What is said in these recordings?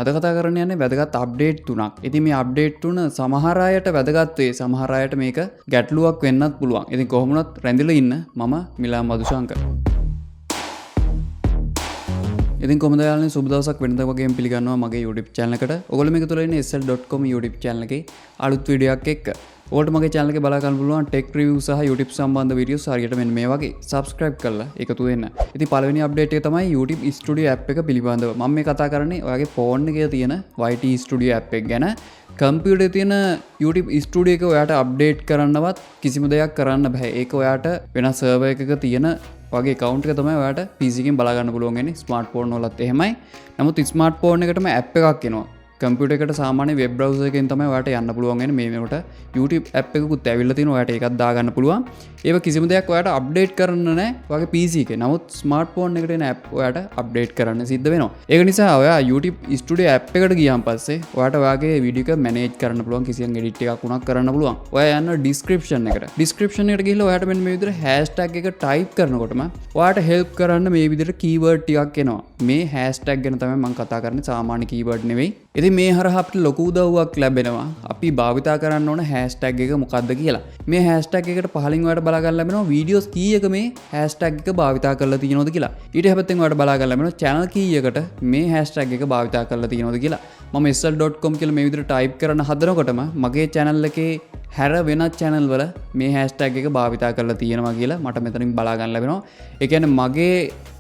අද කතා කරන්න යන්නේ වැදගත් අප්ඩේට් තුනක්. ඉතින් මේ අප්ඩේට් තුන සමහර අයට වැදගත් වේ. සමහර අයට මේක ගැටලුවක් වෙන්නත් පුළුවන්. ඉතින් කොහොමුණත් රැඳිලා ඉන්න මම මිලාන් මදුශංකර්. ඉතින් කොහොමද යාළුවනේ සුබ දවසක් වෙනදා වගේම පිළිගන්නවා මගේ YouTube channel එකට. ඔයගොල්ලෝ මේක තුල ඉන්නේ SL.com YouTube channel එකේ අලුත් වීඩියෝ එකක් එක්ක. ඔයාලට මගේ channel එකේ බලා ගන්න පුළුවන් tech review සහ YouTube සම්බන්ධ videos හරියට මෙන්න මේ වගේ subscribe කරලා එකතු වෙන්න. ඉතින් පළවෙනි update එක තමයි YouTube Studio app එක පිළිබඳව. මම මේ කතා කරන්නේ ඔයාගේ phone එකේ තියෙන YT Studio app එක ගැන. කම්පියුටර් එකේ තියෙන YouTube Studio එක ඔයාට update කරන්නවත් කිසිම දෙයක් කරන්න බෑ. ඒක ඔයාට වෙනස් server එකක තියෙන වගේ account එක තමයි ඔයාට PC එකෙන් බලා ගන්න පුළුවන් වෙන්නේ. smartphone වලත් එහෙමයි. නමුත් smartphone එකටම app එකක් එනවා. කම්පියුටර් එකට සාමාන්‍ය වෙබ් බ්‍රවුසර් එකෙන් තමයි ඔයාට යන්න පුළුවන් වෙන්නේ. මේ වෙනකොට YouTube app එකකුත් ඇවිල්ලා තිනවා. ඔයාට ඒකත් දාගන්න පුළුවන්. ඒක කිසිම දෙයක් ඔයාට අප්ඩේට් කරන්න නැහැ ඔයාගේ PC එකේ. නමුත් ස්මාර්ට්ෆෝන් එකට එන app ඔයාට අප්ඩේට් කරන්න සිද්ධ වෙනවා. ඒක නිසා ඔයා YouTube Studio app එකට ගියාන් පස්සේ ඔයාට ඔයාගේ වීඩියෝ එක මැනේජ් කරන්න පුළුවන්. කිසියම් එඩිට් එකක් උනක් කරන්න පුළුවන්. ඔයා යන්න description එකට. description එකට ගිහිල්ලා ඔයාට මෙන්න මේ විදිහට hashtag එක type කරනකොටම ඔයාට help කරන්න මේ විදිහට keyword ටිකක් එනවා. මේ hashtag ගැන තමයි මම කතා කරන්නේ. සාමාන්‍ය keyword නෙවෙයි. ඉතින් මේ හරහා අපිට ලොකු උදව්වක් ලැබෙනවා. අපි භාවිතා කරන්න ඕන hashtag එක මොකක්ද කියලා. මේ hashtag එකට පහලින් ඔයාලට බලා ගන්න ලැබෙනවා වීඩියෝස් කීයක මේ hashtag එක භාවිතා කරලා තියෙනවද කියලා. ඊට හැපැත්තෙන් ඔයාලට බලා ගන්න ලැබෙනවා channel කීයකට මේ hashtag එක භාවිතා කරලා තියෙනවද කියලා. මම sl.com කියලා මේ විදිහට type කරන හදනකොටම මගේ channel එකේ හැර වෙනත් channel වල මේ hashtag එක භාවිතා කරලා තියෙනවා කියලා මට මෙතනින් බලා ගන්න ලැබෙනවා. ඒ කියන්නේ මගේ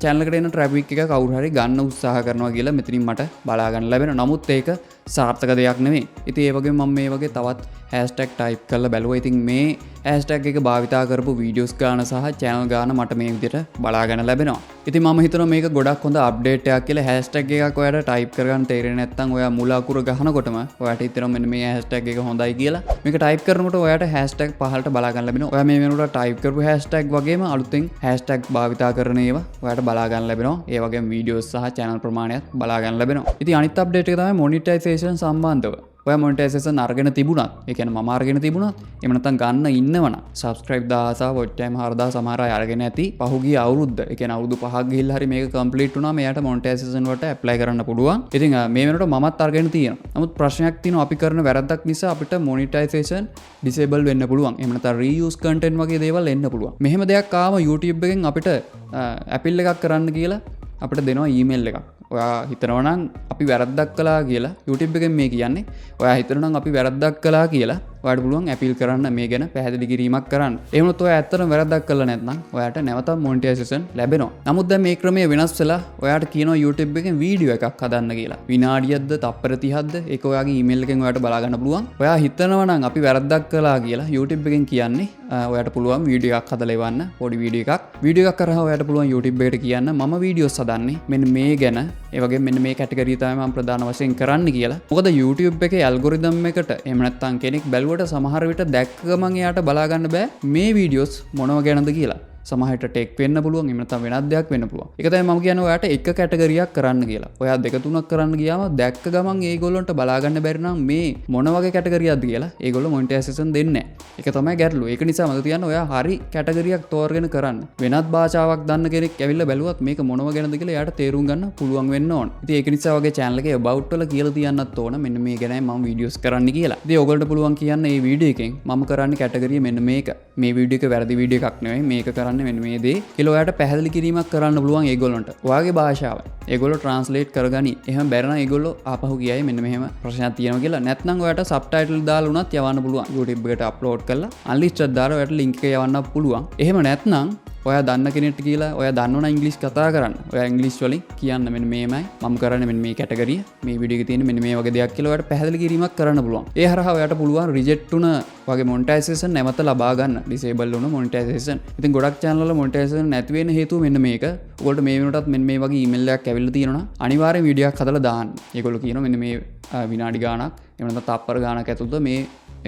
channel එකට එන traffic එක කවුරු හරි ගන්න උත්සාහ කරනවා කියලා මෙතනින් මට බලා ගන්න ලැබෙනවා. නමුත් ඒක සාර්ථක දෙයක් නෙමෙයි. ඉතින් ඒ වගේම මම මේ වගේ තවත් hashtag type කරලා බැලුවා. ඉතින් මේ hashtag එක භාවිතා කරපු videos ගාන සහ channel ගාන මට මේ විදිහට බලා ගන්න ලැබෙනවා. ඉතින් මම හිතනවා මේක ගොඩක් හොඳ update එකක් කියලා. hashtag එකක් ඔයාලට type කරගන්න තේරෙන්නේ නැත්නම් ඔයා මුල අකුර ගහනකොටම ඔයාට හිතෙනවා මෙන්න මේ hashtag එක හොඳයි කියලා. මේක type කරනකොට ඔයාට hashtag පහලට බලා ගන්න ලැබෙනවා. ඔයා මේ වෙනකොට type කරපු hashtag වගේම අලුතෙන් hashtag භාවිතා කරන ඒවා ඔයාට බලා ගන්න ලැබෙනවා. ඒ වගේම videos සහ channel ප්‍රමාණයත් බලා ගන්න ලැබෙනවා. ඉතින් අනිත් update එක තමයි monetization සම්බන්ධව. ඔයා monetization අරගෙන තිබුණත්, ඒ කියන්නේ මම අරගෙන තිබුණත්, එහෙම නැත්නම් ගන්න ඉන්නවනම් subscribe 1000 watch time 4000 සමහර අය අරගෙන ඇති. පහුගිය අවුරුද්ද, ඒ කියන්නේ අවුරුදු 5ක් ගිහිල්ලා හරි මේක complete වුණා. මෙයාට monetization වලට apply කරන්න පුළුවන්. ඉතින් මේ වෙනකොට මමත් අරගෙන තියෙනවා. නමුත් ප්‍රශ්නයක් තියෙනවා අපි කරන වැරද්දක් නිසා අපිට monetization disable වෙන්න පුළුවන්. එහෙම නැත්නම් reuse content වගේ දේවල් එන්න පුළුවන්. මෙහෙම දෙයක් ආවම YouTube එකෙන් අපිට appeal එකක් කරන්න කියලා අපිට දෙනවා email එකක්. ඔයා හිතනවා නම් අපි වැරද්දක් කළා කියලා YouTube එකෙන් මේ කියන්නේ. ඔයා හිතනවා නම් අපි වැරද්දක් කළා කියලා ඔයාට පුළුවන් අපීල් කරන්න මේ ගැන පැහැදිලි කිරීමක් කරන්න. එහෙම වුණොත් ඔයා ඇත්තටම වැරද්දක් කළා නැත්නම් ඔයාට නැවත මොනිටයිසේෂන් ලැබෙනවා. නමුත් දැන් මේ ක්‍රමය වෙනස් වෙලා ඔයාට කියනවා YouTube එකෙන් වීඩියෝ එකක් හදන්න කියලා. විනාඩියක්ද තප්පර 30ක්ද ඒක ඔයාගේ ඊමේල් එකෙන් ඔයාට බලා ගන්න පුළුවන්. ඔයා හිතනවා නම් අපි වැරද්දක් කළා කියලා YouTube එකෙන් කියන්නේ ඔයාට පුළුවන් වීඩියෝ එකක් හදලා එවන්න. පොඩි වීඩියෝ එකක්. වීඩියෝ එකක් කරා ඔයාට පුළුවන් YouTube එකට කියන්න මම වීඩියෝස් හදන්නේ මෙන්න මේ ගැන. ඒ වගේම මෙන්න මේ කැටගරිය තමයි මම ප්‍රධාන වශයෙන් කරන්න කියලා. මොකද YouTube එකේ ඇල්ගොරිතම් එකට එහෙම නැත්නම් කෙනෙක් බැලුවට සමහර විට දැක්ක ගමන් එයාට බලා ගන්න බෑ මේ වීඩියෝස් මොනව ගැනද කියලා. සමහරට ටෙක් වෙන්න පුළුවන්, එහෙම නැත්නම් වෙනත් දෙයක් වෙන්න පුළුවන්. ඒක තමයි මම කියන්නේ ඔයාට එක කැටගරියක් කරන්න කියලා. ඔයා දෙක තුනක් කරන්න ගියාම දැක්ක ගමන් ඒගොල්ලන්ට බලා ගන්න බැරි නම් මේ මොන වගේ කැටගරියක්ද කියලා ඒගොල්ලෝ මොනිටයිසේෂන් දෙන්නේ නැහැ. ඒක තමයි ගැටලුව. ඒක නිසා මම කියන්නේ ඔයා හරි කැටගරියක් තෝරගෙන කරන්න. වෙනත් භාෂාවක් දන්න කෙනෙක් ඇවිල්ලා බැලුවත් මේක මොනව ගැනද කියලා එයාට තේරුම් ගන්න පුළුවන් වෙන්න ඕන. ඉතින් ඒක නිසා වගේ channel එකේ about වල කියලා තියන්නත් ඕන මෙන්න මේ ගැනයි මම වීඩියෝස් කරන්න කියලා. ඉතින් ඔයගොල්ලන්ට පුළුවන් කියන්න මේ වීඩියෝ එකෙන් මම කරන්නේ කැටගරිය මෙන්න මේක. මේ වීඩියෝ එක වැරදි වීඩියෝ එකක් නෙවෙයි. මේක කරන්නේ මෙන්න මේ දේ කියලා ඔයාට පැහැදිලි කිරීමක් කරන්න පුළුවන් ඒගොල්ලන්ට. ඔයාගේ භාෂාව. ඒගොල්ලෝ translate කරගනි. එහෙම බැරි නම් ඒගොල්ලෝ ආපහු කියයි මෙන්න මෙහෙම ප්‍රශ්නයක් තියෙනවා කියලා. නැත්නම් ඔයාට subtitle දාලා උනත් යවන්න පුළුවන්. YouTube එකට upload කරලා unlisted දාලා ඔයාට link එක යවන්න පුළුවන්. එහෙම නැත්නම් ඔයා දන්න කෙනෙක්ට කියලා ඔයා දන්නවනම් ඉංග්‍රීසි කතා කරන්න. ඔයා ඉංග්‍රීසි වලින් කියන්න මෙන්න මේමයි මම කරන්නේ මෙන්න මේ කැටගරිය. මේ වීඩියෝ එකේ තියෙන මෙන්න මේ වගේ දෙයක් කියලා ඔයාට පැහැදිලි කිරීමක් කරන්න පුළුවන්. ඒ හරහා ඔයාට පුළුවන් රිජෙක්ට් වුණ වගේ මොනිටයිසේෂන් නැවත ලබා ගන්න. ඩිසේබල් වුණ මොනිටයිසේෂන්. ඉතින් ගොඩක් channel වල මොනිටයිසේෂන් නැති වෙන හේතුව මෙන්න මේක. ඔයගොල්ලෝ මේ වෙනකොටත් මෙන්න මේ වගේ ඊමේල් එකක් ඇවිල්ලා තියෙනවා. අනිවාර්යෙන් වීඩියෝ එකක් හදලා දාන්න. ඒගොල්ලෝ කියනවා මෙන්න මේ විනාඩි ගාණක් එහෙම නැත්නම් තප්පර ගාණක් ඇතුළත මේ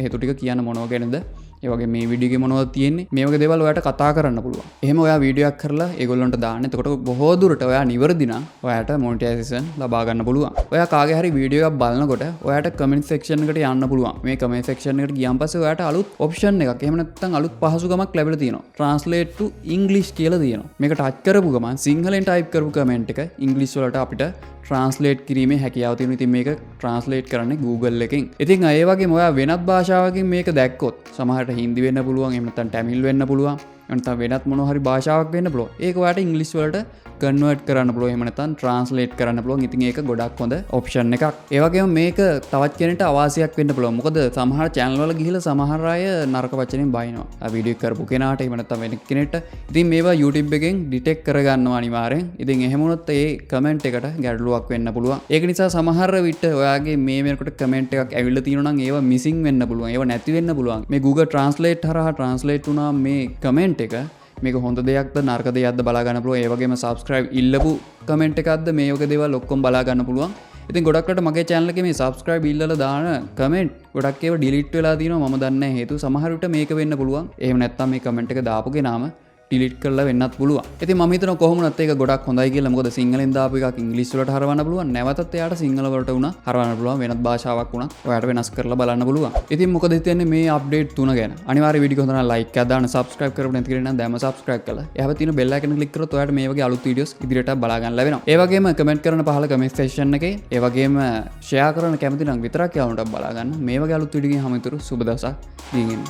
හේතු ටික කියන්න මොනව ගැනද ඒ වගේ මේ වීඩියෝ එකේ මොනවද තියෙන්නේ මේ වගේ දේවල් ඔයාට කතා කරන්න පුළුවන්. එහෙම ඔයා වීඩියෝ එකක් කරලා ඒගොල්ලන්ට දාන්න. එතකොට බොහෝ දුරට ඔයා නිවැරදි නම් ඔයාට මොනිටයිසේෂන් ලබා ගන්න පුළුවන්. ඔයා කාගේ හරි වීඩියෝ එකක් බලනකොට ඔයාට කමෙන්ට් සෙක්ෂන් එකට යන්න පුළුවන්. මේ කමෙන්ට් සෙක්ෂන් එකට ගියාන් පස්සේ ඔයාට අලුත් ඔප්ෂන් එකක් එහෙම නැත්නම් අලුත් පහසුකමක් ලැබිලා තියෙනවා. translate to english කියලා තියෙනවා. මේක ටච් කරපු ගමන් සිංහලෙන් ටයිප් කරපු කමෙන්ට් එක ඉංග්‍රීසි වලට අපිට ට්‍රාන්ස්ලේට් කිරීමේ හැකියාව තියෙනවා. ඉතින් මේක ට්‍රාන්ස්ලේට් කරන්නේ Google එකෙන්. ඉතින් ඒ වගේම ඔයා වෙනත් භාෂාවකින් මේක දැක්කොත් සමහරට හින්දි වෙන්න පුළුවන්, එහෙම නැත්නම් ටැමිල් වෙන්න පුළුවන්, නැත්නම් වෙනත් මොනවා හරි භාෂාවක් වෙන්න පුළුවන්. ඒක ඔයාට ඉංග්‍රීසි වලට කන්වර්ට් කරන්න පුළුවන්, එහෙම නැත්නම් ට්‍රාන්ස්ලේට් කරන්න පුළුවන්. ඉතින් ඒක ගොඩක් හොඳ ඔප්ෂන් එකක්. ඒ වගේම මේක තවත් කෙනෙක්ට අවාසියක් වෙන්න පුළුවන්. මොකද සමහර channel වල ගිහිල්ලා සමහර අය නරක වචනෙන් බයිනවා. ආ වීඩියෝ කරපු කෙනාට එහෙම නැත්නම් වෙන කෙනෙක්ට. ඉතින් මේවා YouTube එකෙන් ඩිටෙක්ට් කරගන්නවා අනිවාර්යෙන්. ඉතින් එහෙම වුණොත් ඒ කමෙන්ට් එකට ගැටලුවක් වෙන්න පුළුවන්. ඒක නිසා සමහර විට ඔයාගේ මේ වෙනකොට කමෙන්ට් එකක් ඇවිල්ලා තියෙනවා නම් ඒවා මිසින් වෙන්න පුළුවන්. ඒවා නැති වෙන්න පුළුවන්. මේ Google Translate හරහා ට්‍රාන්ස්ලේට් වුණා මේ කමෙන්ට් එක මේක හොඳ දෙයක්ද නරක දෙයක්ද බලා ගන්න පුළුවන්. ඒ වගේම subscribe ඉල්ලපු කමෙන්ට් එකක්ද මේ වගේ දේවල් ඔක්කොම බලා ගන්න පුළුවන්. ඉතින් ගොඩක්කට මගේ channel එකේ මේ subscribe ඉල්ලලා දාන කමෙන්ට් ගොඩක් ඒවා delete වෙලා තියෙනවා. මම දන්නේ නැහැ හේතුව. සමහර විට මේක වෙන්න පුළුවන්. එහෙම නැත්නම් මේ කමෙන්ට් එක දාපු කෙනාම ඩිලීට් කරලා වෙන්නත් පුළුවන්. ඉතින් මම හිතනවා කොහොම වුණත් ඒක ගොඩක් හොඳයි කියලා. මොකද සිංහලෙන් දාපු එකක් ඉංග්‍රීසි වලට හරවන්න පුළුවන්. නැවතත් එයාට සිංහල වලට උනා හරවන්න පුළුවන්. වෙනත් භාෂාවක් උනත් ඔයාට වෙනස් කරලා බලන්න පුළුවන්. ඉතින් මොකද හිතන්නේ මේ අප්ඩේට් 3 ගැන? අනිවාර්ය වීඩියෝ එක හොඳ නම් like එකක් දාන්න, subscribe කරපු නැති කෙනෙක් නම් දැන්ම subscribe කරලා එහාම තියෙන bell icon එක click කරොත් ඔයාට මේ වගේ අලුත් වීඩියෝස් ඉදිරියට බලා ගන්න ලැබෙනවා. ඒ වගේම comment කරන පහළ comment section එකේ ඒ වගේම share කරන්න කැමති නම් විතරක් යාළුවන්ට බලා ගන්න. මේ වගේ අලුත් වීඩියෝ එකකින් හැමතිස්සෙම සුබ දවසක්. දිගින්